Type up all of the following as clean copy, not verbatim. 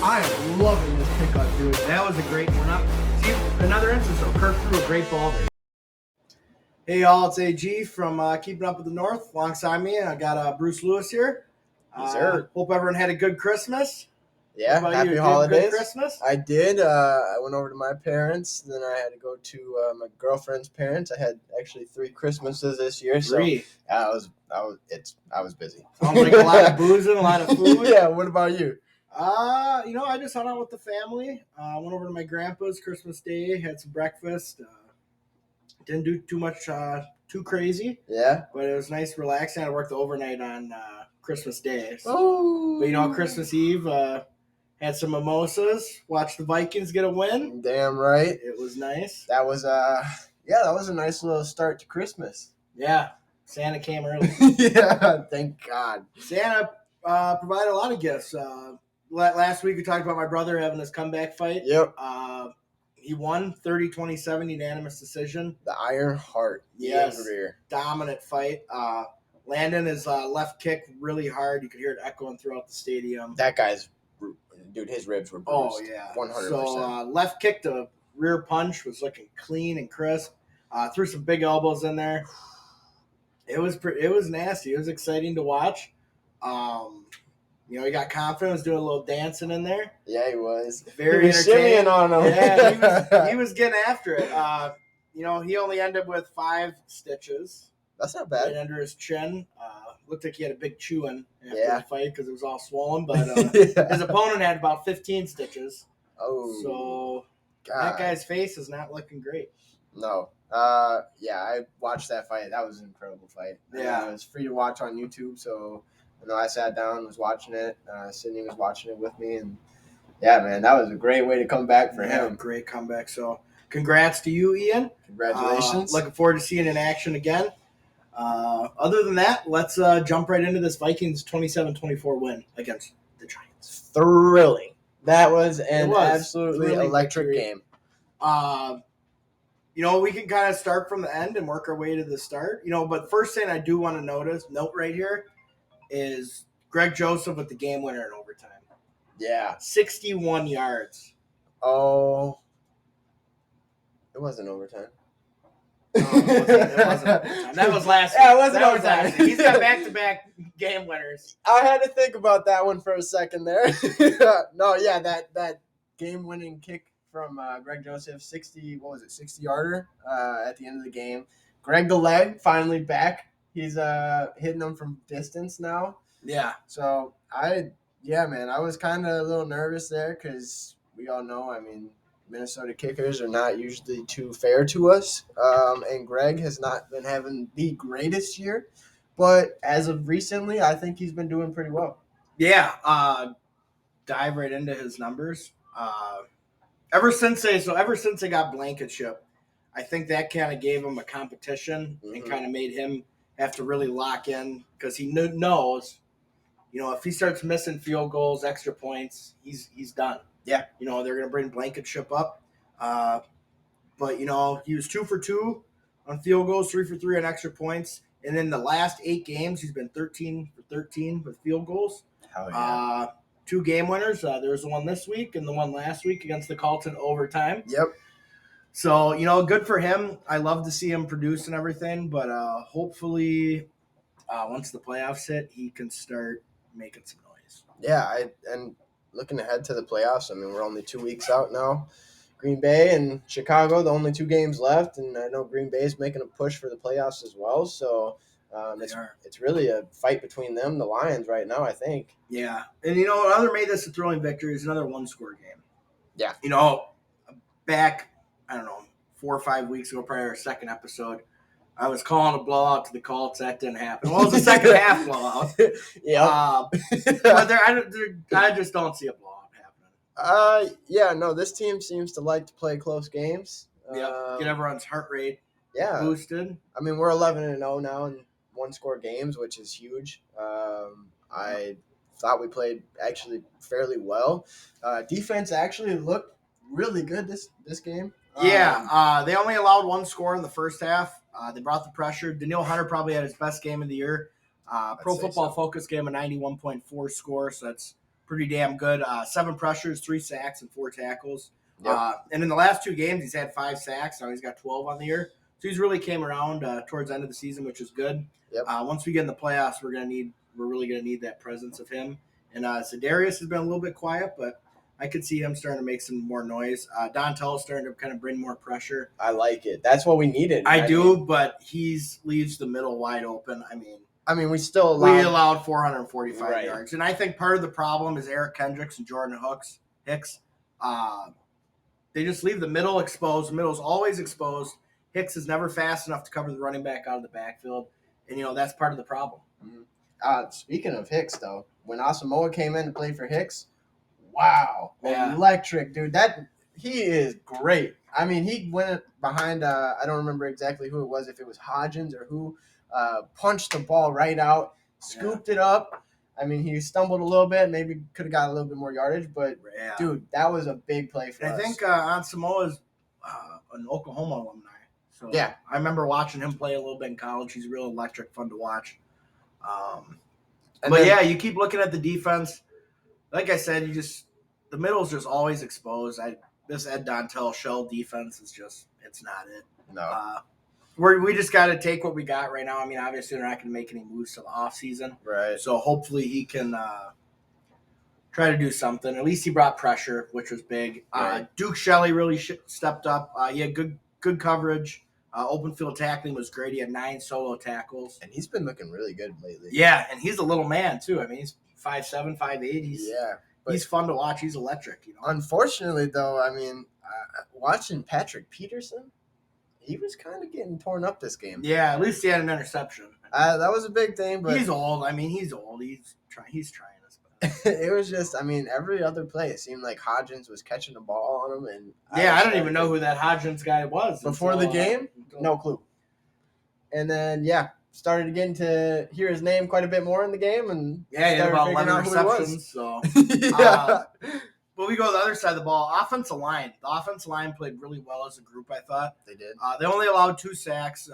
I am loving this pickup, dude. That was a great one up. See, another instance of Kirk threw a great ball there. Hey, y'all, it's AG from Keeping Up with the North. Alongside me, I got Bruce Lewis here. Yes, sir. Hope everyone had a good Christmas. Yeah, happy you? holidays. Good Christmas? I did. I went over to my parents. Then I had to go to my girlfriend's parents. I had actually 3 Christmases this year. 3. So I was busy. Sounds like a lot of boozing, a lot of food. Yeah. What about you? I just hung out with the family. Went over to my grandpa's Christmas Day, had some breakfast. Didn't do too much, too crazy. Yeah. But it was nice, relaxing. I worked overnight on Christmas Day. So. Oh. But Christmas Eve, had some mimosas. Watched the Vikings get a win. Damn right. It was nice. That was that was a nice little start to Christmas. Yeah. Santa came early. Yeah. Thank God. Santa provided a lot of gifts. Last week we talked about my brother having his comeback fight. Yep. He won 30-27 unanimous decision. The Iron Heart. Yes. Dominant fight. Landing his left kick really hard. You could hear it echoing throughout the stadium. That guy's, dude, his ribs were bruised. Oh, yeah. 100%. So left kick to rear punch was looking clean and crisp. Threw some big elbows in there. It was nasty. It was exciting to watch. He got confident. Was doing a little dancing in there. Yeah, he was. Very entertaining on him. Yeah, he was getting after it. He only ended with 5 stitches. That's not bad. Right under his chin. Looked like he had a big chew-in after the fight because it was all swollen. But his opponent had about 15 stitches. Oh. So God. That guy's face is not looking great. No. I watched that fight. That was an incredible fight. Yeah. It was free to watch on YouTube, so I sat down and was watching it. Sydney was watching it with me, and yeah, man, that was a great way to come back for him. Great comeback. So congrats to you, Ian. Congratulations. Looking forward to seeing it in action again. Other than that, let's jump right into this Vikings 27-24 win against the Giants. Thrilling. That was an absolutely electric game. We can kind of start from the end and work our way to the start. But first thing I do want to note right here is Greg Joseph with the game winner in overtime. Yeah. 61 yards. Oh. It wasn't overtime. No, it wasn't overtime. That was last week. Yeah, it wasn't overtime. He's got back-to-back game winners. I had to think about that one for a second there. No, yeah, that game-winning kick from Greg Joseph, 60-yarder at the end of the game. Greg the leg, finally back. He's hitting them from distance now. Yeah. So, I was kind of a little nervous there because we all know, Minnesota kickers are not usually too fair to us. And Greg has not been having the greatest year. But as of recently, I think he's been doing pretty well. Yeah. Dive right into his numbers. Ever since they got Blankenship, I think that kind of gave him a competition and kind of made him have to really lock in because he knows, if he starts missing field goals, extra points, he's done. Yeah. They're going to bring Blankenship up. But, he was 2 for 2 on field goals, 3 for 3 on extra points. And in the last 8 games, he's been 13 for 13 with field goals. Hell yeah. 2 game winners. There was the one this week and the one last week against the Carlton overtime. Yep. So, good for him. I love to see him produce and everything. But hopefully, once the playoffs hit, he can start making some noise. Yeah, and looking ahead to the playoffs, we're only 2 weeks out now. Green Bay and Chicago, the only 2 games left, and I know Green Bay is making a push for the playoffs as well. So it's really a fight between them, the Lions, right now, I think. Yeah, and another made this a thrilling victory is another 1-score game. Yeah. Back, 4 or 5 weeks ago, probably our second episode, I was calling a blowout to the Colts. That didn't happen. Well, it was a second half blowout. Yeah. But I just don't see a blowout happening. This team seems to like to play close games. Get everyone's heart rate boosted. We're 11-0 now in 1-score games, which is huge. I thought we played actually fairly well. Defense actually looked really good this game. They only allowed 1 score in the first half. They brought the pressure. Daniil Hunter probably had his best game of the year. Pro Football Focus gave him a 91.4 score, so that's pretty damn good. 7 pressures, 3 sacks, and 4 tackles. Yep. And in the last 2 games, he's had 5 sacks. Now he's got 12 on the year. So he's really came around towards the end of the season, which is good. Yep. Once we get in the playoffs, we're really gonna need that presence of him. And Za'Darius has been a little bit quiet, but I could see him starting to make some more noise. Dontel is starting to kind of bring more pressure. I like it. That's what we needed. I do, but he leaves the middle wide open. I mean, we still we allowed 445 Right. yards, and I think part of the problem is Eric Kendricks and Jordan Hicks. They just leave the middle exposed. The middle's always exposed. Hicks is never fast enough to cover the running back out of the backfield, and that's part of the problem. Speaking of Hicks, though, when Asamoah came in to play for Hicks, wow, Yeah. electric, dude. He is great. I mean, he went behind. I don't remember exactly who it was, if it was Hodgins or who, punched the ball right out, scooped it up. I mean, he stumbled a little bit, maybe could have got a little bit more yardage, but dude, that was a big play for us. I think Asamoah is an Oklahoma alumni. So Yeah. I remember watching him play a little bit in college. He's real electric, fun to watch. You keep looking at the defense. Like I said, the middle's just always exposed. This Ed Dontel shell defense it's not it. No. We just got to take what we got right now. I mean, obviously they're not going to make any moves to the offseason. Right. So hopefully he can try to do something. At least he brought pressure, which was big. Right. Duke Shelley really stepped up. He had good coverage. Open field tackling was great. He had 9 solo tackles. And he's been looking really good lately. Yeah, and he's a little man, too. I mean, he's 5'7", 5'8". He's fun to watch. He's electric. Unfortunately, though, I mean, watching Patrick Peterson, he was kind of getting torn up this game. Yeah, at least he had an interception. That was a big thing, but he's old. I mean, he's old. He's trying his best. It was just, I mean, every other play, it seemed like Hodgins was catching the ball on him. And I don't even know who that Hodgins guy was. Before the game? No clue. And then, started getting to hear his name quite a bit more in the game. And he had about 11 receptions. So, But we go to the other side of the ball. Offensive line. The offensive line played really well as a group, I thought. They did. They only allowed 2 sacks.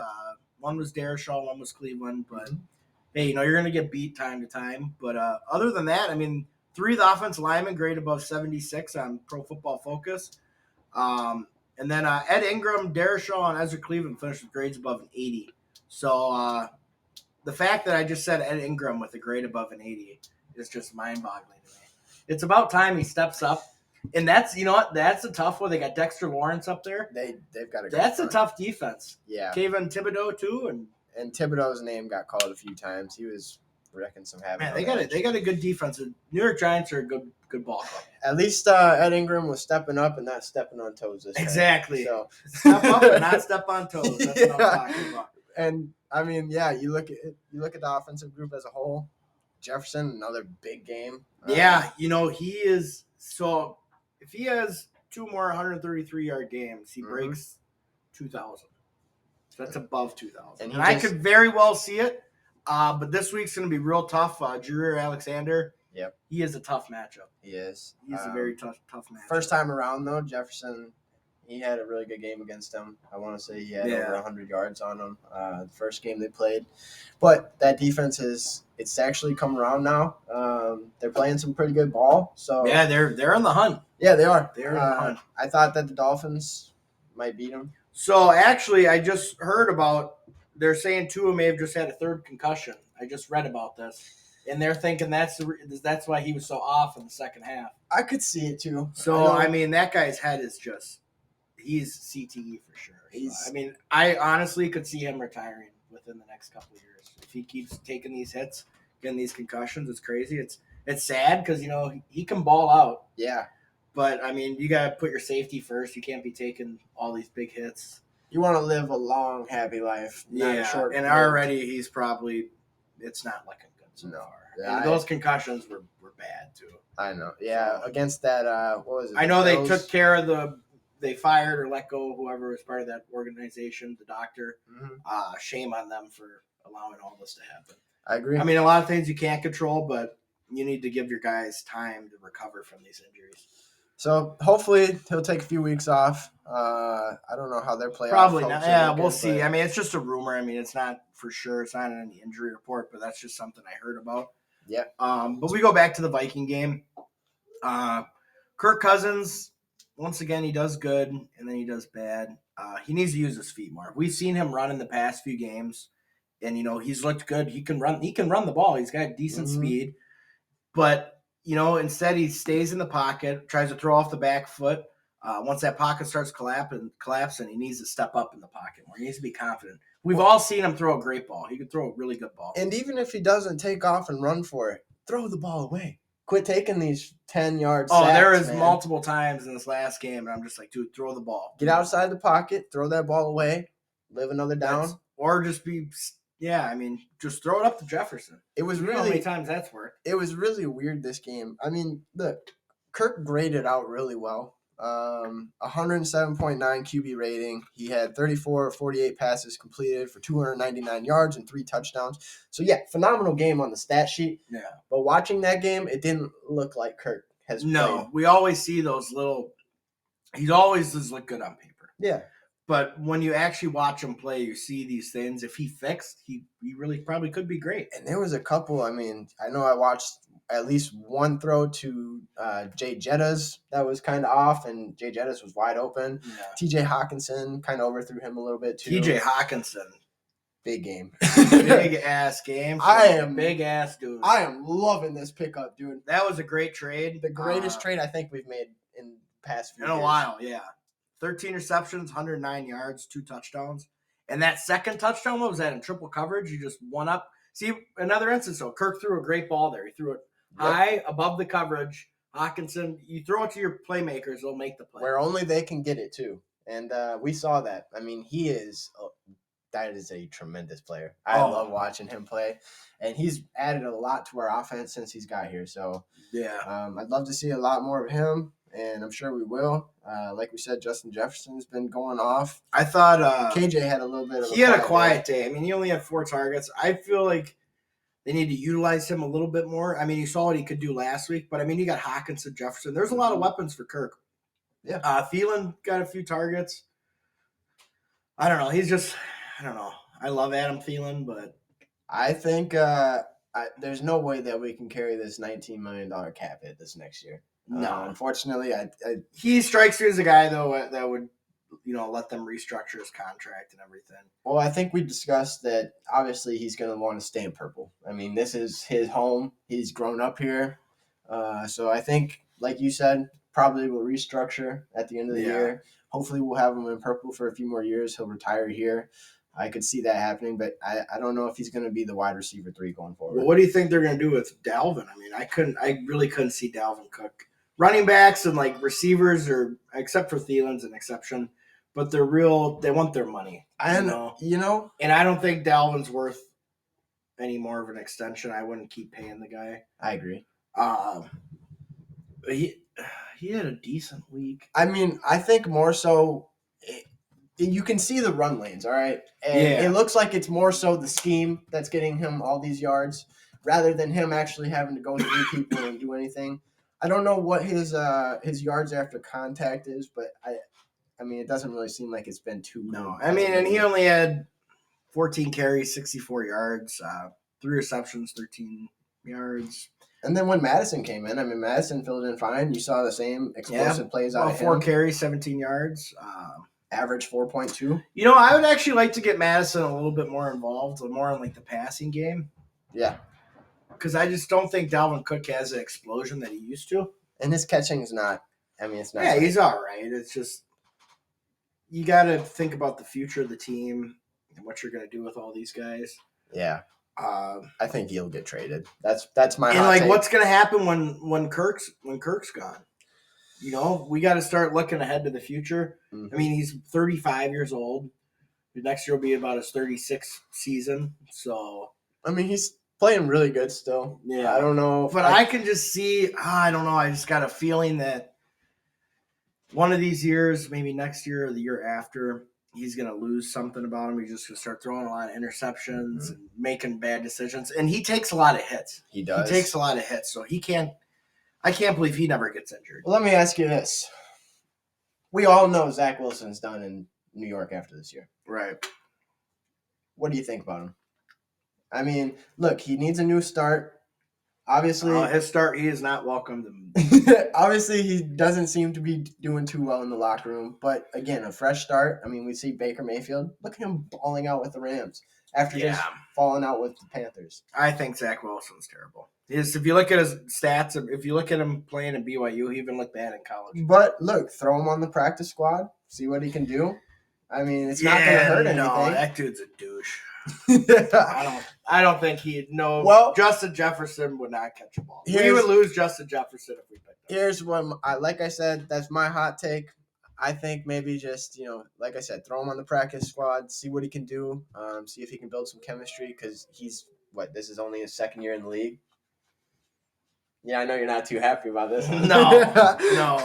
One was Darrisaw, one was Cleveland. But, hey, you're going to get beat time to time. But other than that, I mean, 3 of the offensive linemen grade above 76 on Pro Football Focus. And then Ed Ingram, Darrisaw, and Ezra Cleveland finished with grades above an 80. So the fact that I just said Ed Ingram with a grade above an 80 is just mind-boggling to me. It's about time he steps up. And that's a tough one. They got Dexter Lawrence up there. They've got a tough defense. Yeah. Kayvon Thibodeau too, and Thibodeau's name got called a few times. He was wrecking some havoc. Man, they got a good defense. The New York Giants are a good ball club. At least Ed Ingram was stepping up and not stepping on toes this time. Exactly. So step up and not step on toes. That's what I'm talking about. And I mean, you look at the offensive group as a whole. Jefferson, another big game. He is. So if he has 2 more 133-yard games, he breaks 2,000. So that's above 2,000. And I could very well see it. But this week's going to be real tough. Jareer Alexander. Yep. He is a tough matchup. He is. He's a very tough matchup. First time around, though, Jefferson, he had a really good game against him. I want to say he had over 100 yards on him the first game they played. But that defense it's actually come around now. They're playing some pretty good ball. So yeah, they're on the hunt. Yeah, they are. They're on the hunt. I thought that the Dolphins might beat them. So actually, I just heard about. They're saying Tua may have just had a 3rd concussion. I just read about this, and they're thinking that's why he was so off in the second half. I could see it too. So I mean, that guy's head is he's CTE for sure. I honestly could see him retiring within the next couple of years if he keeps taking these hits, getting these concussions. It's crazy. It's sad because he can ball out. Yeah. But I mean, you gotta put your safety first. You can't be taking all these big hits. You want to live a long, happy life. Not a short. And already he's probably. It's not looking good so far. Yeah, those concussions were bad too. I know. Yeah, so, against that. What was it? I know they took care of they fired or let go whoever was part of that organization, the doctor. Mm-hmm. Shame on them for allowing all this to happen. I agree. I mean, a lot of things you can't control, but you need to give your guys time to recover from these injuries. So hopefully he'll take a few weeks off. I don't know how their playoff. Probably not. Yeah, we'll see. But I mean, it's just a rumor. I mean, it's not for sure. It's not in any injury report, but that's just something I heard about. Yeah. But we go back to the Viking game. Kirk Cousins, once again, he does good and then he does bad. He needs to use his feet more. We've seen him run in the past few games, and he's looked good. He can run. He can run the ball. He's got decent speed, but instead he stays in the pocket, tries to throw off the back foot. Once that pocket starts collapsing, he needs to step up in the pocket more. He needs to be confident. We've all seen him throw a great ball. He could throw a really good ball. And even if he doesn't take off and run for it, throw the ball away. Quit taking these 10-yard sacks. There is multiple times in this last game, and I'm just like, dude, throw the ball. Get outside the pocket, throw that ball away, live another down. Or just just throw it up to Jefferson. It was really, how many times that's worked. It was really weird, this game. I mean, look, Kirk graded out really well. 107.9 QB rating. He had 34 or 48 passes completed for 299 yards and 3 touchdowns. So, yeah, phenomenal game on the stat sheet. Yeah. But watching that game, it didn't look like Kirk has played. No, we always see those little – he always does look good on paper. Yeah. But when you actually watch him play, you see these things. If he fixed, he really probably could be great. And there was a couple. I mean, I know I watched at least one throw to Jay Jettas that was kind of off, and Jay Jettas was wide open. Yeah. TJ Hawkinson kind of overthrew him a little bit too. TJ Hawkinson. Big game. Big ass game. Big ass dude. I am loving this pickup, dude. That was a great trade. The greatest trade I think we've made in the past few years. In a while, yeah. 13 receptions, 109 yards, 2 touchdowns. And that second touchdown, what was that, in triple coverage? You just won up. See, another instance, though. Kirk threw a great ball there. He threw it high above the coverage. Hawkinson, you throw it to your playmakers, they'll make the play. Where only they can get it, too. And we saw that. I mean, that is a tremendous player. I love watching him play. And he's added a lot to our offense since he's got here. So, yeah, I'd love to see a lot more of him. And I'm sure we will. Like we said, Justin Jefferson's been going off. I thought KJ had a little bit of he had a quiet day. I mean, he only had 4 targets. I feel like they need to utilize him a little bit more. I mean, you saw what he could do last week, but I mean, you got Hawkinson, Jefferson. There's a lot of weapons for Kirk. Yeah. Thielen got a few targets. I don't know. I don't know. I love Adam Thielen, but I think there's no way that we can carry this $19 million cap hit this next year. No, unfortunately, he strikes me as a guy though that would, let them restructure his contract and everything. Well, I think we discussed that. Obviously, he's going to want to stay in purple. I mean, this is his home. He's grown up here, so I think, like you said, probably will restructure at the end of the year. Hopefully, we'll have him in purple for a few more years. He'll retire here. I could see that happening, but I don't know if he's going to be the wide receiver 3 going forward. Well, what do you think they're going to do with Dalvin? I mean, I really couldn't see Dalvin Cook. Running backs and receivers are, except for Thielen's an exception, but they want their money. And I agree. He had a decent week. I mean, I think more so you can see the run lanes, all right? And it looks like it's more so the scheme that's getting him all these yards rather than him actually having to go through people and do anything. I don't know what his yards after contact is, but I mean, it doesn't really seem like it's been too. No, I mean, and he only had 14 carries, 64 yards, 3 receptions, 13 yards. And then when Madison came in, I mean, Madison filled in fine. You saw the same explosive plays out of him. 4 carries, 17 yards. Average 4.2. I would actually like to get Madison a little bit more involved, more in the passing game. Yeah. Because I just don't think Dalvin Cook has the explosion that he used to. And his catching is not. I mean, it's not. Yeah, he's all right. It's just you got to think about the future of the team and what you're going to do with all these guys. Yeah. I think he'll get traded. That's my. And take. What's going to happen when Kirk's gone? We got to start looking ahead to the future. Mm-hmm. I mean, he's 35 years old. Next year will be about his 36th season. So I mean, he's playing really good still. Yeah. I don't know. But I can just see, I don't know. I just got a feeling that one of these years, maybe next year or the year after, he's going to lose something about him. He's just going to start throwing a lot of interceptions and making bad decisions. And he takes a lot of hits. He does. He takes a lot of hits. So I can't believe he never gets injured. Well, let me ask you this. We all know Zach Wilson's done in New York after this year. Right. What do you think about him? I mean, look, he needs a new start. Obviously, his start, he is not welcome. obviously, he doesn't seem to be doing too well in the locker room. But again, a fresh start. I mean, we see Baker Mayfield. Look at him balling out with the Rams after just falling out with the Panthers. I think Zach Wilson's terrible. If you look at his stats, if you look at him playing in BYU, he even looked bad in college. But look, throw him on the practice squad, see what he can do. I mean, it's not going to hurt anything. No, that dude's a douche. I don't think he'd know. Well, Justin Jefferson would not catch a ball. We Here's- would lose Justin Jefferson if we picked him. Here's what, like I said, that's my hot take. I think maybe just, like I said, throw him on the practice squad, see what he can do, see if he can build some chemistry because this is only his second year in the league. Yeah, I know you're not too happy about this. No,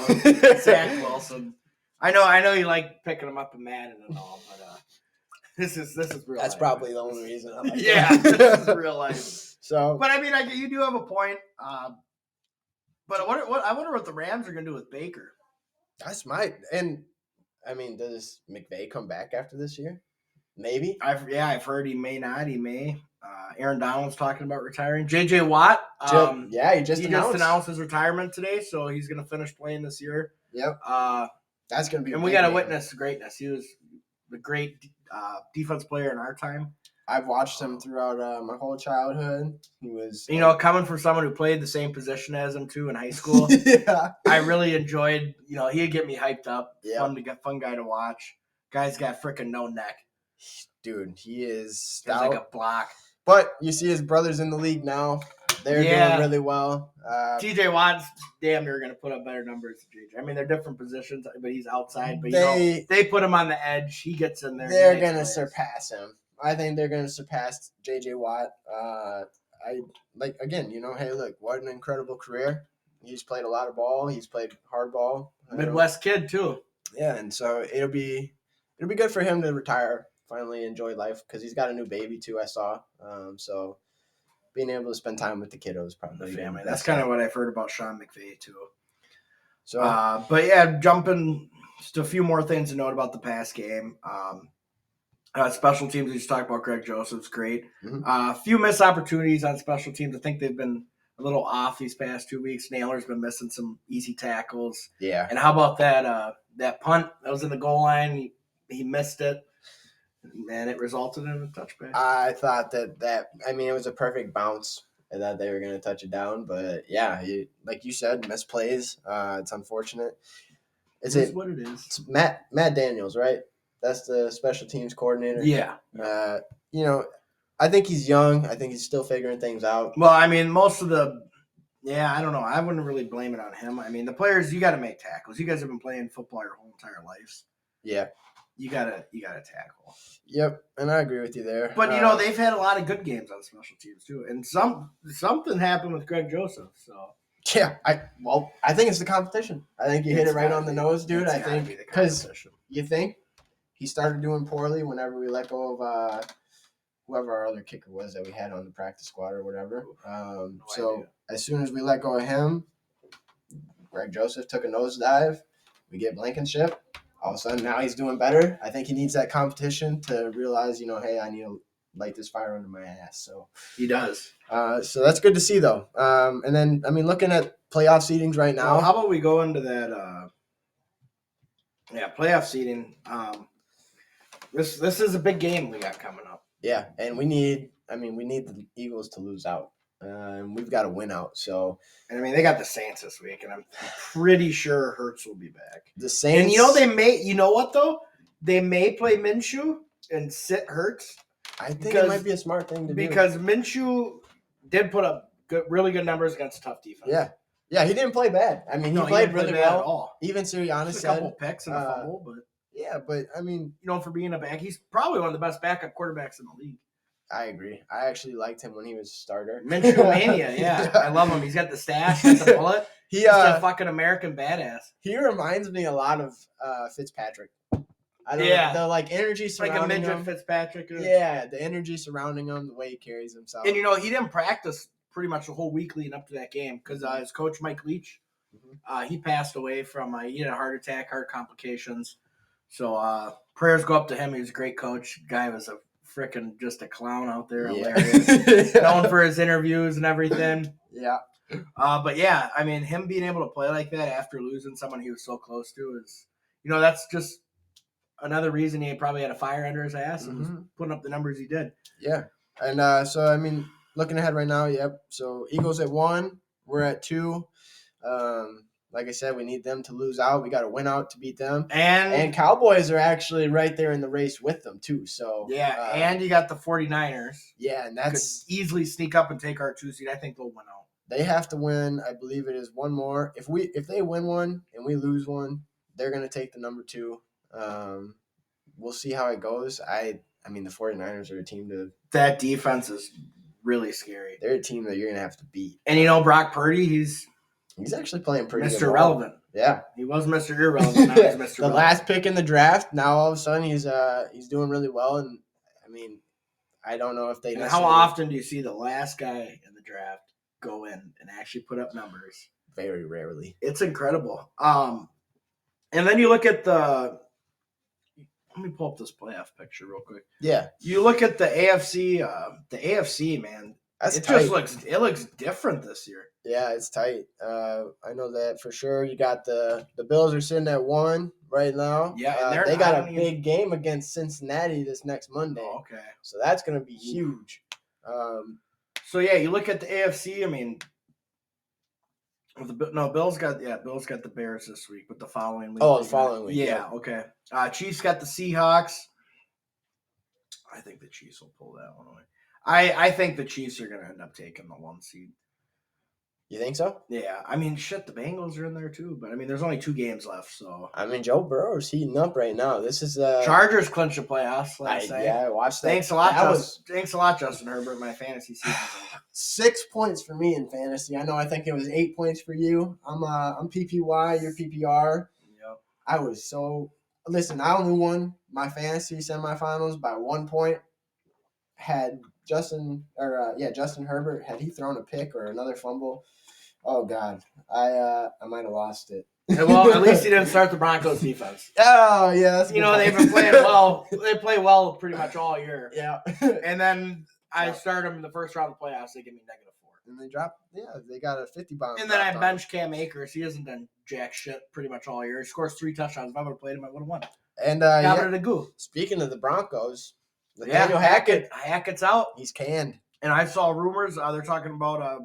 Zach Wilson. I know you like picking him up in Madden and all, but this is real. That's life. probably the only reason. I like this is real life. So, but I mean, you do have a point. But I wonder what the Rams are going to do with Baker. and I mean, does McVay come back after this year? Maybe. I've heard he may not. He may. Aaron Donald's talking about retiring. J.J. Watt. He just announced his retirement today, so he's going to finish playing this year. Yep. That's going to be. And we got to witness greatness. He was the great defense player in our time. I've watched him throughout my whole childhood. He was, coming from someone who played the same position as him too in high school. I really enjoyed. He'd get me hyped up. Yeah. Fun guy to watch. Guy's got freaking no neck. Dude, he is stout. He's like a block. But you see his brothers in the league now. They're doing really well. TJ Watt's damn near going to put up better numbers than JJ. I mean, they're different positions, but he's outside. But they put him on the edge. He gets in there. They're going to surpass him. I think they're going to surpass J.J. Watt. Hey, look, what an incredible career. He's played a lot of ball. He's played hard ball. Midwest kid too. Yeah, and so it'll be good for him to retire, finally enjoy life because he's got a new baby too. I saw. So being able to spend time with the kiddos, probably the family. That's kind of what I've heard about Sean McVay too. So, but yeah, jumping just a few more things to note about the past game. Special teams, we just talked about Greg Joseph's great. Mm-hmm. A few missed opportunities on special teams. I think they've been a little off these past 2 weeks. Naylor's been missing some easy tackles. Yeah. And how about that punt that was in the goal line? He missed it, and it resulted in a touchback. I thought that it was a perfect bounce and that they were going to touch it down. But, yeah, like you said, misplays. It's unfortunate. It's what it is. It's Matt Daniels, right? That's the special teams coordinator. Yeah. I think he's young. I think he's still figuring things out. Well, I mean, I don't know. I wouldn't really blame it on him. I mean, the players, you got to make tackles. You guys have been playing football your whole entire lives. Yeah. You gotta tackle. Yep, and I agree with you there. But they've had a lot of good games on special teams too, and something happened with Greg Joseph. So yeah, I think it's the competition. I think you hit it right on the nose, dude. I think because you think he started doing poorly whenever we let go of whoever our other kicker was that we had on the practice squad or whatever. As soon as we let go of him, Greg Joseph took a nosedive. We get Blankenship. All of a sudden, now he's doing better. I think he needs that competition to realize, hey, I need to light this fire under my ass. So he does. So that's good to see, though. And then, looking at playoff seedings right now. Well, how about we go into that? Playoff seeding. This is a big game we got coming up. Yeah, and we need the Eagles to lose out. We've got to win out. So, and they got the Saints this week, and I'm pretty sure Hurts will be back. The Saints, and they may. You know what though? They may play Minshew and sit Hurts. I think it might be a smart thing to do because Minshew did put up really good numbers against tough defense. Yeah, he didn't play bad. He played really well. At all. Even Sirianni said a couple picks and a fumble, but yeah, but for being a back, he's probably one of the best backup quarterbacks in the league. I agree. I actually liked him when he was starter. Minshew mania, yeah. I love him. He's got the stash, got the bullet. He's a fucking American badass. He reminds me a lot of Fitzpatrick. I don't know, the energy surrounding him. Like a midget Fitzpatrick. Yeah, the energy surrounding him, the way he carries himself. And he didn't practice pretty much the whole week leading up to that game because his coach Mike Leach, he passed away from he had a heart attack, heart complications. So prayers go up to him. He was a great coach. Guy was a freaking just a clown out there, Yeah. hilarious. Known for his interviews and everything. Yeah. But yeah, I mean, him being able to play like that after losing someone he was so close to is, that's just another reason he probably had a fire under his ass and was putting up the numbers he did. Yeah. And so, I mean, looking ahead right now, yep. So Eagles at 1, we're at 2. Like I said, we need them to lose out. We got to win out to beat them. And Cowboys are actually right there in the race with them, too. So yeah, and you got the 49ers. Yeah, and that's could easily sneak up and take our 2 seed. I think they'll win out. They have to win. I believe it is one more. If they win one and we lose one, they're going to take the number 2. We'll see how it goes. I mean, the 49ers are a team to – that defense is really scary. They're a team that you're going to have to beat. And, Brock Purdy, he's actually playing pretty good. Mr. Relevant. Yeah. He was Mr. Irrelevant. Now he's Mr. The Relevant. last pick in the draft, now all of a sudden he's doing really well. And, I mean, I don't know if they – how often do you see the last guy in the draft go in and actually put up numbers? Very rarely. It's incredible. And then you look at the – let me pull up this playoff picture real quick. Yeah. You look at the AFC. The AFC, man, it looks different this year. Yeah, it's tight. I know that for sure. You got the Bills are sitting at 1 right now. Yeah, they got a big game against Cincinnati this next Monday. Oh, okay. So that's going to be huge. So yeah, you look at the AFC. I mean, Bills got the Bears this week, but the following week. Oh, the following week. Yeah. Okay. Chiefs got the Seahawks. I think the Chiefs will pull that one away. I think the Chiefs are going to end up taking the 1 seed. You think so? Yeah. I mean, shit, the Bengals are in there too, but I mean, there's only 2 games left, so. I mean, Joe Burrow's heating up right now. This is Chargers clinched the playoffs last night. Yeah, I watched that. Thanks a lot, Justin Herbert, my fantasy season. 6 points for me in fantasy. I think it was 8 points for you. I'm PPY, you're PPR. Yep. I was so listen. I only won my fantasy semifinals by 1 point. Had Justin Herbert, had he thrown a pick or another fumble, oh God, I might have lost it. Well, at least he didn't start the Broncos defense. Oh yeah, that's they've been playing well. They play well pretty much all year. Yeah, and then I start them in the first round of the playoffs. They give me -4, and they dropped. Yeah, they got a 50 bomb. And then I bench Cam Akers. He hasn't done jack shit pretty much all year. He scores 3 touchdowns. If I would have played him, I would have won. And speaking of the Broncos. Nathaniel Hackett's out. He's canned. And I saw rumors. They're talking about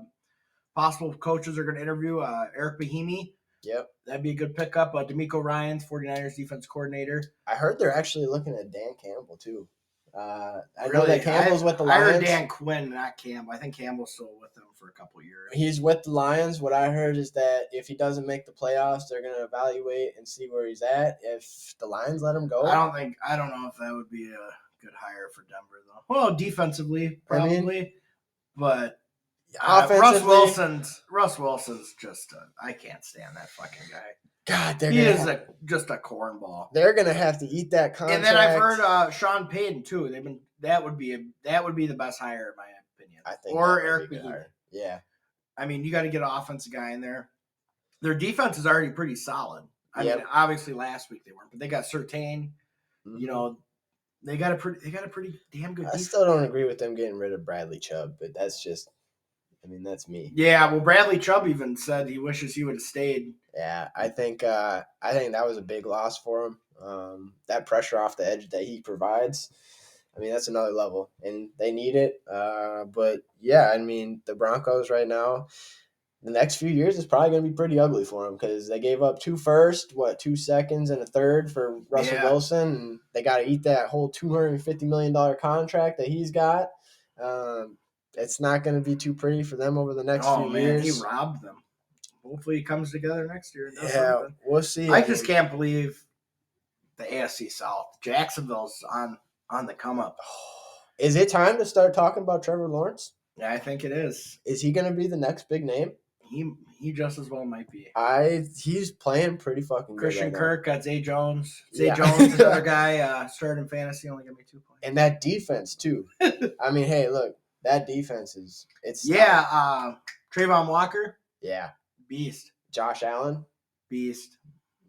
possible coaches are going to interview Eric Bahimi. Yep. That'd be a good pickup. D'Amico Ryans, 49ers defense coordinator. I heard they're actually looking at Dan Campbell, too. I know that Campbell's with the Lions. I heard Dan Quinn, not Campbell. I think Campbell's still with them for a couple years. He's with the Lions. What I heard is that if he doesn't make the playoffs, they're going to evaluate and see where he's at. If the Lions let him go. I don't know if that would be a good hire for Denver, though. Well, defensively, probably. But offensively, Russ Wilson's just I can't stand that fucking guy. God, he is just a cornball. They're gonna have to eat that contract. And then I've heard Sean Payton too. That would be the best hire in my opinion. I think or Eric Bahimi. Yeah. I mean, you got to get an offensive guy in there. Their defense is already pretty solid. I mean, obviously last week they weren't, but they got Surtain. Mm-hmm. They got a pretty damn good defense. I still don't agree with them getting rid of Bradley Chubb, but that's that's me. Yeah, well, Bradley Chubb even said he wishes he would have stayed. Yeah, I think that was a big loss for him. That pressure off the edge that he provides, I mean, that's another level, and they need it. But yeah, I mean, the Broncos right now, the next few years is probably going to be pretty ugly for them because they gave up 2 firsts, 2 seconds, and a third for Russell Wilson, and they got to eat that whole $250 million contract that he's got. It's not going to be too pretty for them over the next few years. He robbed them. Hopefully, he comes together next year. And does something. We'll see. I just can't believe the AFC South. Jacksonville's on the come up. Is it time to start talking about Trevor Lawrence? Yeah, I think it is. Is he going to be the next big name? He just as well might be. He's playing pretty fucking good. Christian Kirk got Zay Jones. Zay Jones, another guy, started in fantasy, only got me 2 points. And that defense too. I mean, hey, look, that defense it's Trayvon Walker. Yeah. Beast. Josh Allen. Beast.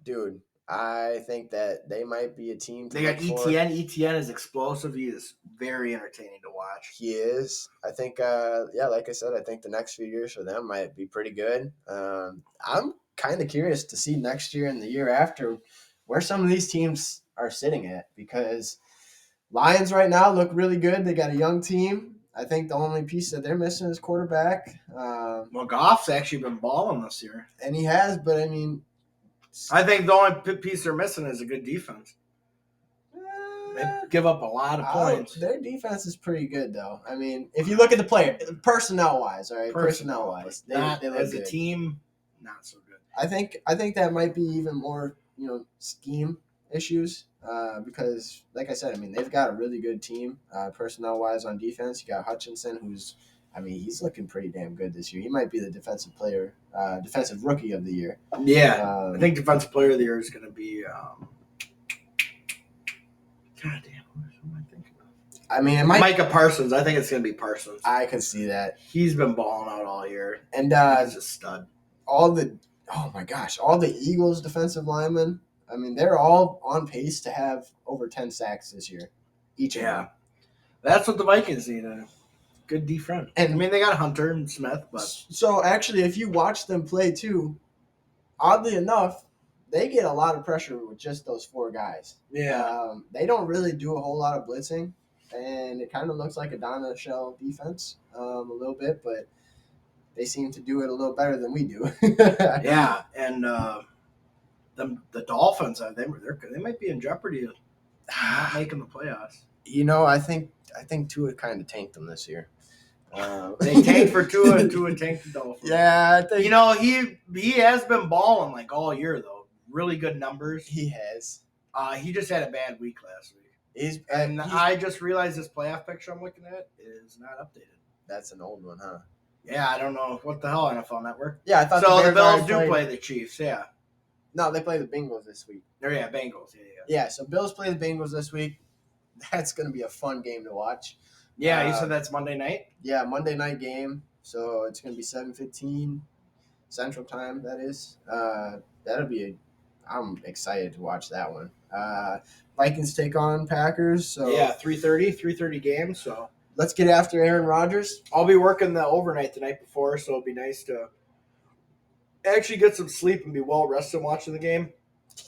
Dude, I think that they might be a team to They got look for. ETN. ETN is explosive. He is very entertaining to watch. He is. I think, like I said, I think the next few years for them might be pretty good. I'm kind of curious to see next year and the year after where some of these teams are sitting at, because Lions right now look really good. They got a young team. I think the only piece that they're missing is quarterback. Well, Goff's actually been balling this year. And he has, but I mean, I think the only piece they're missing is a good defense. They give up a lot of points. Their defense is pretty good, though. I mean, if you look at the player, personnel-wise, all right, personnel-wise, they look as good. A team, not so good. I think that might be even more, scheme issues, because, like I said, I mean, they've got a really good team, personnel-wise on defense. You got Hutchinson, he's looking pretty damn good this year. He might be the defensive rookie of the year. Yeah, I think defensive player of the year is going to be. God damn, who am I thinking of? I mean, Micah Parsons. I think it's going to be Parsons. I can see that. He's been balling out all year, and he's a stud. All the Eagles defensive linemen. I mean, they're all on pace to have over 10 sacks this year, each of them. That's what the Vikings need. A good defense. And I mean, they got Hunter and Smith, but so actually, if you watch them play too, oddly enough, they get a lot of pressure with just those 4 guys. Yeah. They don't really do a whole lot of blitzing, and it kind of looks like a Donna Shell defense a little bit, but they seem to do it a little better than we do. Yeah, and the Dolphins, they might be in jeopardy of not making the playoffs. I think Tua kind of tanked them this year. They tanked for Tua, and Tua tanked the Dolphins. Yeah, I think he has been balling like all year though. Really good numbers. He has. He just had a bad week last week. I just realized this playoff picture I'm looking at is not updated. That's an old one, huh? Yeah, I don't know what the hell, NFL Network. Yeah, I thought so. The Bills do play the Chiefs. Yeah. No, they play the Bengals this week. Oh yeah, Bengals. Yeah. So Bills play the Bengals this week. That's going to be a fun game to watch. Yeah, you said that's Monday night. Yeah, Monday night game. So it's going to be 7:15 Central Time. That is. That'll be. I'm excited to watch that one. Vikings take on Packers. So yeah, 3:30 game. So let's get after Aaron Rodgers. I'll be working the overnight the night before, so it'll be nice to actually get some sleep and be well rested watching the game.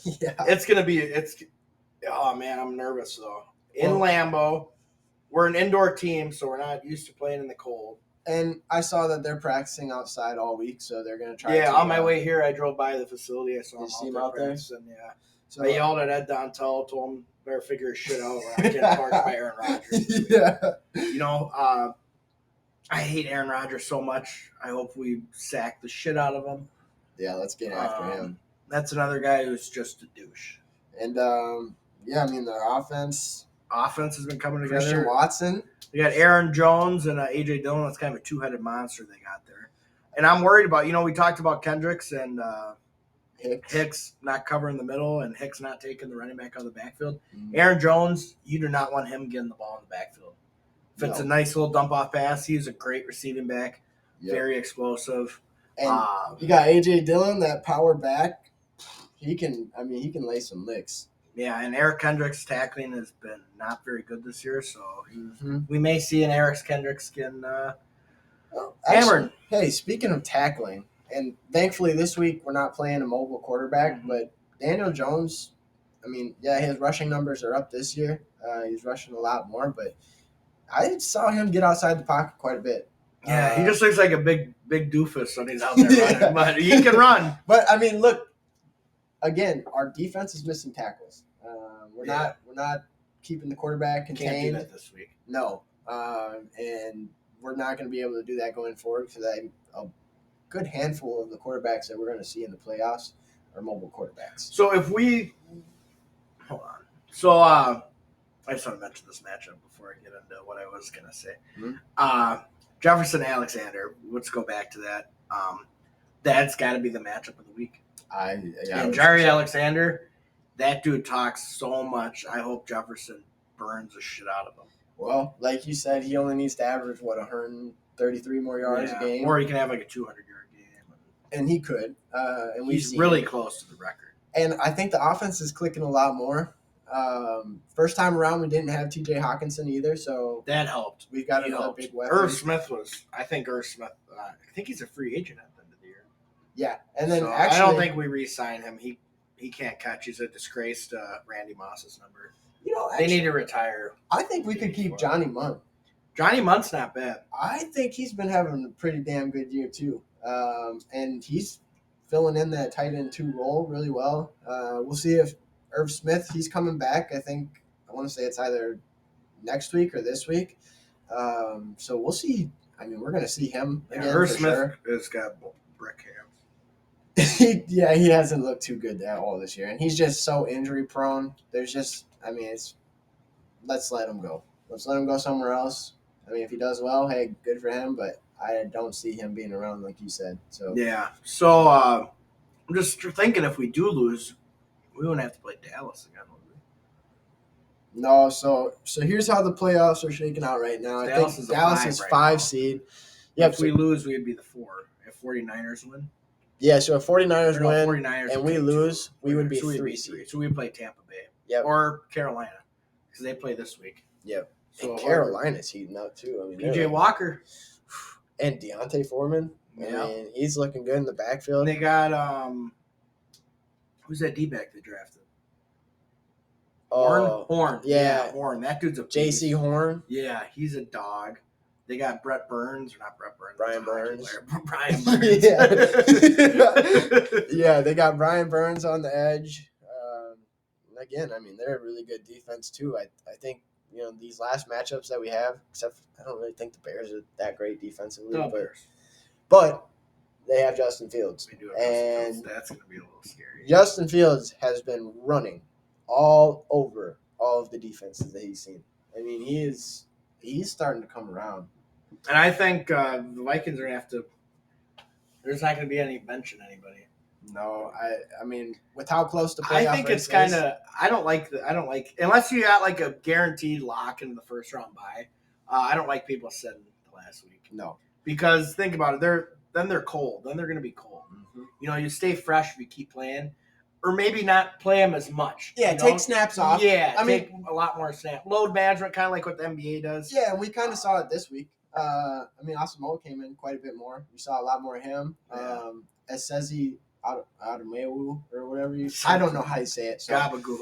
Yeah, oh man, I'm nervous though. In Lambeau, we're an indoor team, so we're not used to playing in the cold. And I saw that they're practicing outside all week, so they're going to try. Yeah, on my way here, I drove by the facility. I saw him out there. Yeah, so I yelled at Ed Dontel, told him better figure his shit out. Or I can't park by Aaron Rodgers. Yeah. I hate Aaron Rodgers so much. I hope we sack the shit out of him. Yeah, let's get after him. That's another guy who's just a douche. And their offense has been coming together. Christian Watson. They got Aaron Jones and AJ Dillon. That's kind of a two-headed monster they got there. And I'm worried about, we talked about Kendricks and Hicks not covering the middle and Hicks not taking the running back out of the backfield. Mm-hmm. Aaron Jones, you do not want him getting the ball in the backfield. If it's a nice little dump-off pass, he's a great receiving back, very explosive. And you got AJ Dillon, that power back. He can lay some licks. Yeah, and Eric Kendricks' tackling has been not very good this year, so we may see an Eric Kendricks getting hammered. Hey, speaking of tackling, and thankfully this week we're not playing a mobile quarterback, but Daniel Jones, his rushing numbers are up this year. He's rushing a lot more, but I saw him get outside the pocket quite a bit. Yeah, he just looks like a big doofus when he's out there running, but he can run. But look, again, our defense is missing tackles. We're not keeping the quarterback contained. Can't do that this week. No, and we're not going to be able to do that going forward because a good handful of the quarterbacks that we're going to see in the playoffs are mobile quarterbacks. So if we hold on, so I just want to mention this matchup before I get into what I was going to say. Mm-hmm. Jefferson Alexander. Let's go back to that. That's got to be the matchup of the week. And Jerry Alexander, that dude talks so much. I hope Jefferson burns the shit out of him. Well, like you said, he only needs to average 133 more yards a game, or he can have like a 200-yard game. And he could. And he's really close to the record. And I think the offense is clicking a lot more. First time around, we didn't have T.J. Hawkinson either, so That helped. we've got He another helped. big weapon. Irv Smith I think he's a free agent at the end of the year. Yeah, and then So actually, I don't think we re-sign him. He can't catch. He's a disgrace to Randy Moss's number. They need to retire. I think we could keep Johnny Munn. Johnny Munn's not bad. I think he's been having a pretty damn good year too, and he's filling in that tight end 2 role really well. We'll see if Irv Smith, he's coming back. I want to say it's either next week or this week. So we'll see. I mean, we're going to see him again. Irv for Smith sure. has got brick hands. He hasn't looked too good at all this year, and he's just so injury prone. Let's let him go. Let's let him go somewhere else. I mean, if he does well, hey, good for him. But I don't see him being around like you said. So yeah. So I'm just thinking, if we do lose, we wouldn't have to play Dallas again, would we? No. So here's how the playoffs are shaking out right now. Dallas I think is Dallas is right 5 now. seed. Yep. If we lose, we'd be the 4. If 49ers win. Yeah. So if 49ers win 49ers and would we take lose, 2. we would be So we'd 3 be seed. So we play Tampa Bay. Yep. Or Carolina, because they play this week. Yep. So and Carolina's heating up too. I mean, PJ Walker and Deontay Foreman. Yeah. I mean, he's looking good in the backfield. And they got who's that D-back they drafted? Horn. Yeah. Horn. That dude's a J.C. beast. Horn. Yeah, he's a dog. They got Brian Burns. Brian Burns. Brian Burns. Yeah, they got Brian Burns on the edge. Again, I mean, they're a really good defense too. I think, these last matchups that we have, except I don't really think the Bears are that great defensively. But they have Justin Fields. We do have Justin Fields. That's going to be a little scary. Justin Fields has been running all over all of the defenses that he's seen. I mean, he's starting to come around. And I think the Vikings are going to have to – there's not going to be any benching anybody. No, I mean, with how close the playoff I think it's kind of – I don't like – unless you got like a guaranteed lock in the first round bye, I don't like people sitting the last week. No. Because think about it, they're cold. Then they're going to be cold. Mm-hmm. You stay fresh if you keep playing. Or maybe not play them as much. Yeah, take snaps off. Yeah, take a lot more snaps. Load management, kind of like what the NBA does. Yeah, we kind of saw it this week. Asamoah came in quite a bit more. We saw a lot more of him. Yeah. Esezi Adamewu or whatever I don't know how you say it. So, Gabagoo.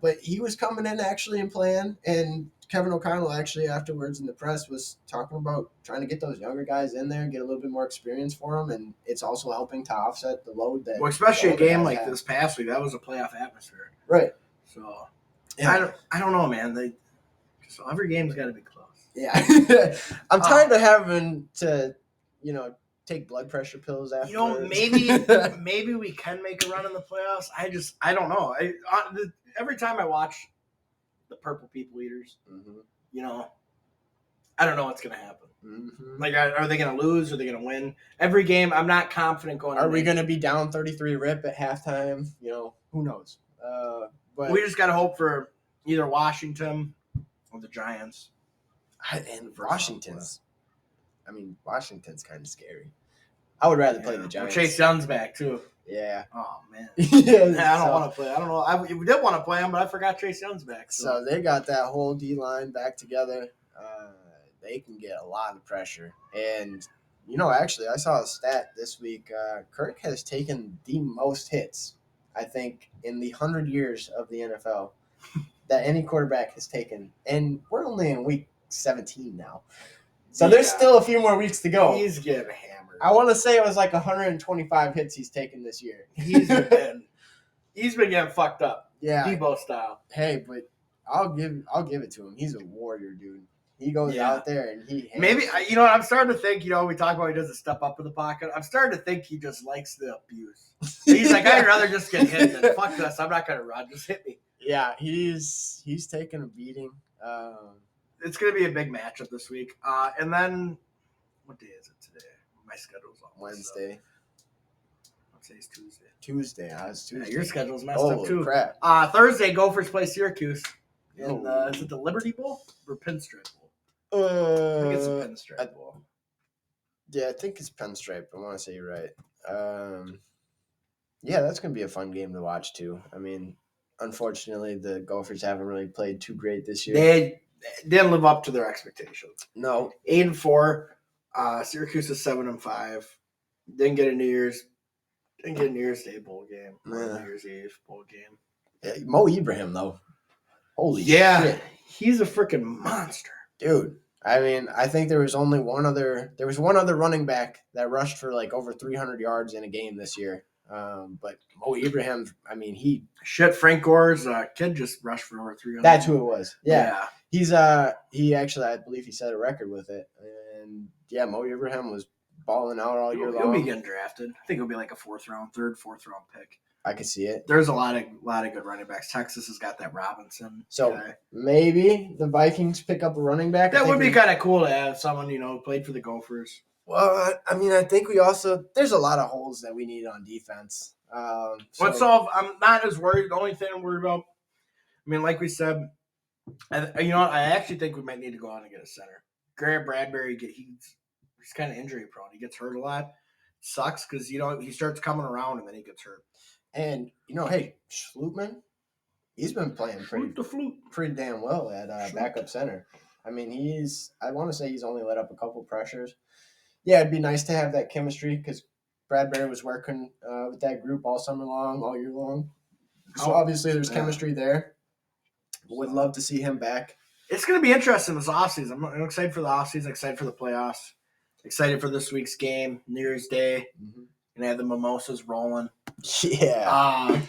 but he was coming in actually and playing, and Kevin O'Connell actually afterwards in the press was talking about trying to get those younger guys in there, get a little bit more experience for them, and it's also helping to offset the load that. Well, especially a game like this past week, that was a playoff atmosphere. Right. So, yeah. I don't know, man. Every game's got to be close. Yeah. I'm tired of having to, take blood pressure pills afterwards. Maybe we can make a run in the playoffs. I don't know. Every time I watch the Purple People Eaters, I don't know what's going to happen. Mm-hmm. Like, are they going to lose? Are they going to win? Every game, I'm not confident going. Are we going to be down 33 rip at halftime? Who knows? But we just got to hope for either Washington or the Giants. And Washington's kind of scary. I would rather play the Giants. Well, Chase Young's back too. Yeah. Oh man. Yeah, I don't want to play. I don't know. We did want to play him, but I forgot Chase Young's back. So they got that whole D line back together. They can get a lot of pressure. And actually, I saw a stat this week. Kirk has taken the most hits, I think, in the 100 years of the NFL that any quarterback has taken. And we're only in week 17 now. So there's still a few more weeks to go. He's getting hammered. I want to say it was like 125 hits he's taken this year. He's been getting fucked up. Yeah. Debo style. Hey, but I'll give it to him. He's a warrior, dude. He goes out there and he maybe I'm starting to think, we talk about he doesn't step up in the pocket. I'm starting to think he just likes the abuse. He's like, I'd rather just get hit than fuck this. I'm not gonna run. Just hit me. Yeah, he's taking a beating. It's going to be a big matchup this week. And then, what day is it today? My schedule's on Wednesday. I'd say it's Tuesday. Tuesday. It's Tuesday. Yeah, your schedule's messed up too. Crap. Thursday, Gophers play Syracuse. And is it the Liberty Bowl or Pinstripe Bowl? I think it's a Pinstripe Bowl. Yeah, I think it's Pinstripe. I want to say you're right. Yeah, that's going to be a fun game to watch, too. I mean, unfortunately, the Gophers haven't really played too great this year. They didn't live up to their expectations. No. 8-4. Syracuse is 7-5. Didn't get a New Year's Day bowl game. Or a New Year's Eve bowl game. Yeah, Mo Ibrahim, though. Holy Yeah, shit. he's a freaking monster. Dude. I mean, I think there was only one other running back that rushed for like over 300 yards in a game this year. But Mo Ibrahim, I mean, Frank Gore's kid just rushed for over 300. That's who it was. Yeah. He's he actually, I believe he set a record with it. And yeah, Mo Ibrahim was balling out all year long. He'll be getting drafted. I think he'll be like a fourth round pick. I could see it. There's a lot of good running backs. Texas has got that Robinson. So maybe the Vikings pick up a running back. That would be kind of cool to have someone, who played for the Gophers. Well, I mean, I think there's a lot of holes that we need on defense. I'm not as worried. The only thing I'm worried about, I mean, like we said, I actually think we might need to go out and get a center. Garrett Bradbury, he's kind of injury prone. He gets hurt a lot. Sucks because, he starts coming around and then he gets hurt. And, hey, Schlutman, he's been playing pretty damn well at backup center. I mean, I want to say he's only let up a couple pressures. Yeah, it'd be nice to have that chemistry because Bradbury was working with that group all summer long, all year long. So obviously there's chemistry there. Would love to see him back. It's going to be interesting this offseason. I'm excited for the offseason, excited for the playoffs, excited for this week's game, New Year's Day. Mm-hmm. Going to have the mimosas rolling. Yeah.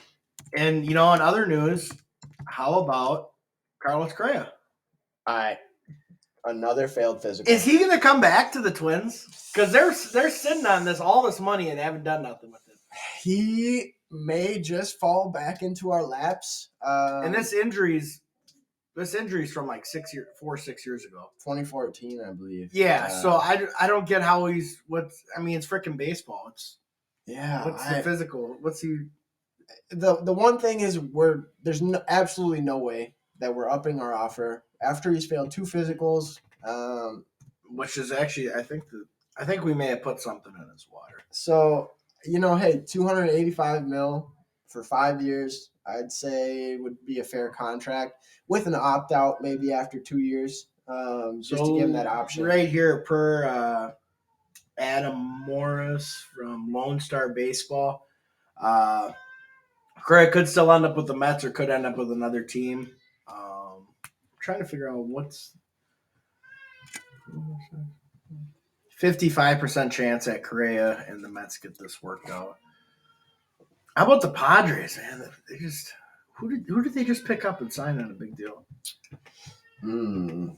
And, in other news, how about Carlos Correa? All right. Another failed physical. Is he going to come back to the Twins? Because they're sitting on all this money and haven't done nothing with it. He may just fall back into our laps. And this injury's from like 6 years ago. 2014, I believe. Yeah, so I don't get how it's freaking baseball. What's the physical? What's he? The one thing is there's absolutely no way that we're upping our offer after he's failed 2 physicals. Which is actually, I think we may have put something in his water. So, hey, $285 million for 5 years, I'd say would be a fair contract with an opt out maybe after 2 years, just to give him that option. Right here per Adam Morris from Lone Star Baseball. Craig could still end up with the Mets or could end up with another team. I'm trying to figure out what's 55% chance at Correa and the Mets get this worked out. How about the Padres, man? They just who did they just pick up and sign on a big deal?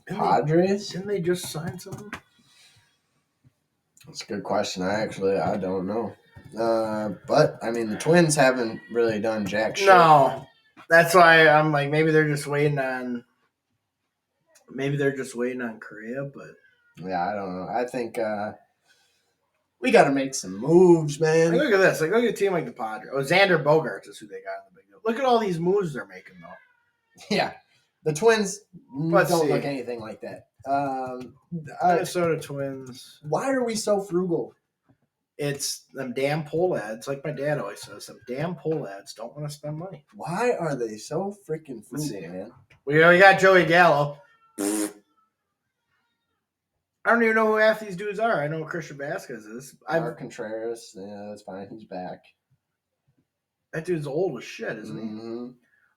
Padres? Didn't they just sign someone? That's a good question. I don't know. But I mean, the Twins haven't really done jack shit. No, that's why I'm like, maybe they're just waiting on Correa, but yeah, I don't know. I think we got to make some moves, man. Look at this. Look at a team like the Padres. Oh, Xander Bogaerts is who they got in the big deal. Look at all these moves they're making, though. Yeah, the Twins don't look anything like that. Minnesota Twins. Why are we so frugal? It's them damn poll ads, like my dad always says. Them damn poll ads don't want to spend money. Why are they so freaking frugal, man? We got Joey Gallo. I don't even know who half these dudes are. I know who Christian Vasquez is. Mark Contreras, yeah, that's fine. He's back. That dude's old as shit, isn't he?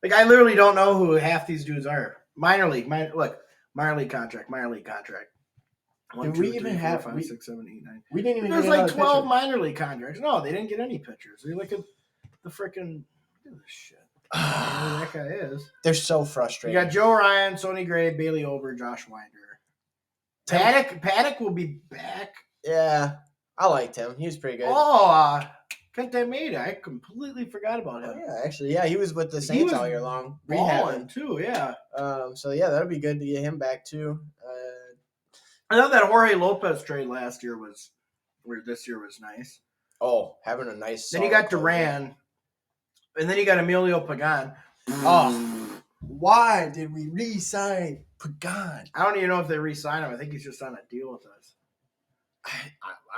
Like, I literally don't know who half these dudes are. Minor league contract. 1, 2, 3, 4, 5, 6, 7, 8, 9. We didn't even. There's like 12 minor league contracts. No, they didn't get any pitchers. You look at the freaking shit. That guy is. They're so frustrating. You got Joe Ryan, Sonny Gray, Bailey Ober, Josh Winder. Paddock will be back. Yeah, I liked him. He was pretty good. Oh, Kente Maeda. I completely forgot about him. Yeah, actually, yeah, he was with the Saints all year long. Balling too, yeah. So yeah, that would be good to get him back too. I thought that Jorge Lopez trade this year was nice. Oh, having a nice. Then you got Duran, and then you got Emilio Pagan. Oh, why did we re-sign Pagan? I don't even know if they re-signed him. I think he's just on a deal with us.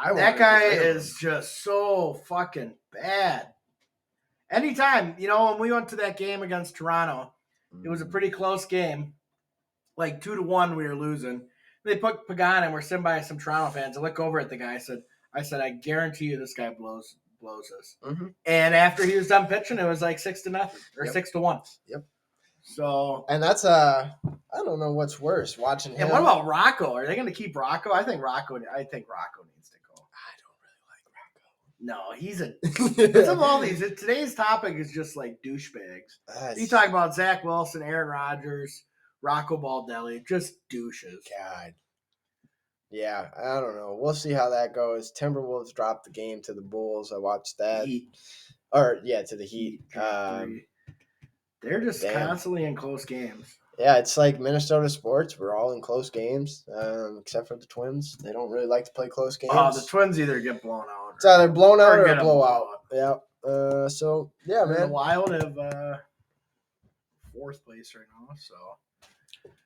I that guy is just so fucking bad. anytime, when we went to that game against Toronto, it was a pretty close game. Like 2-1, we were losing. They put Pagan and we're sitting by some Toronto fans. I look over at the guy. I said, I guarantee you this guy blows us. Mm-hmm. And after he was done pitching, it was like 6-0 or 6-1. Yep. So, and that's I don't know what's worse, watching him. And what about Rocco? Are they going to keep Rocco? I think Rocco needs to go. I don't really like Rocco. No, he's a. Of all these, today's topic is just like douchebags. You talk about Zach Wilson, Aaron Rodgers, Rocco Baldelli, just douches. God. Yeah, I don't know. We'll see how that goes. Timberwolves dropped the game to the Bulls. I watched that. To the Heat. They're just constantly in close games. Yeah, it's like Minnesota sports. We're all in close games, except for the Twins. They don't really like to play close games. Oh, the Twins either get blown out. It's either blown out or a blowout. Yeah. So, yeah, man. The Wild have fourth place right now, so.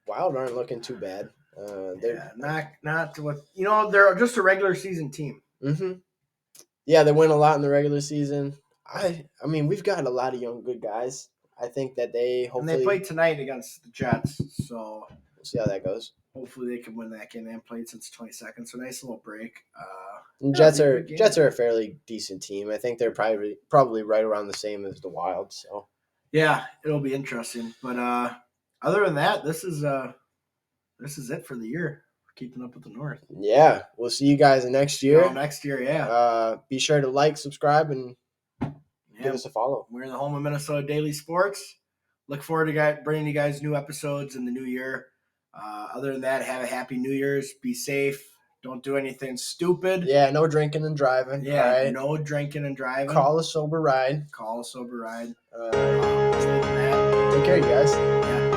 Wild aren't looking too bad. They're not what they're just a regular season team. Mm-hmm. Yeah, they win a lot in the regular season. I mean, we've got a lot of young good guys. I think that they hopefully. And they play tonight against the Jets, so we'll see how that goes. Hopefully, they can win that game. They haven't played since 22nd, so nice little break. Jets are a fairly decent team. I think they're probably right around the same as the Wild. So yeah, it'll be interesting. But other than that, this is it for the year. We're keeping up with the North. Yeah, we'll see you guys next year. Next year, yeah. Be sure to like, subscribe, and give us a follow. We're the home of Minnesota Daily Sports. Look forward to bringing you guys new episodes in the new year. Other than that, have a happy New Year's. Be safe. Don't do anything stupid. Yeah, no drinking and driving. Yeah, right? No drinking and driving. Call a sober ride. Other than Take care, you guys. Yeah.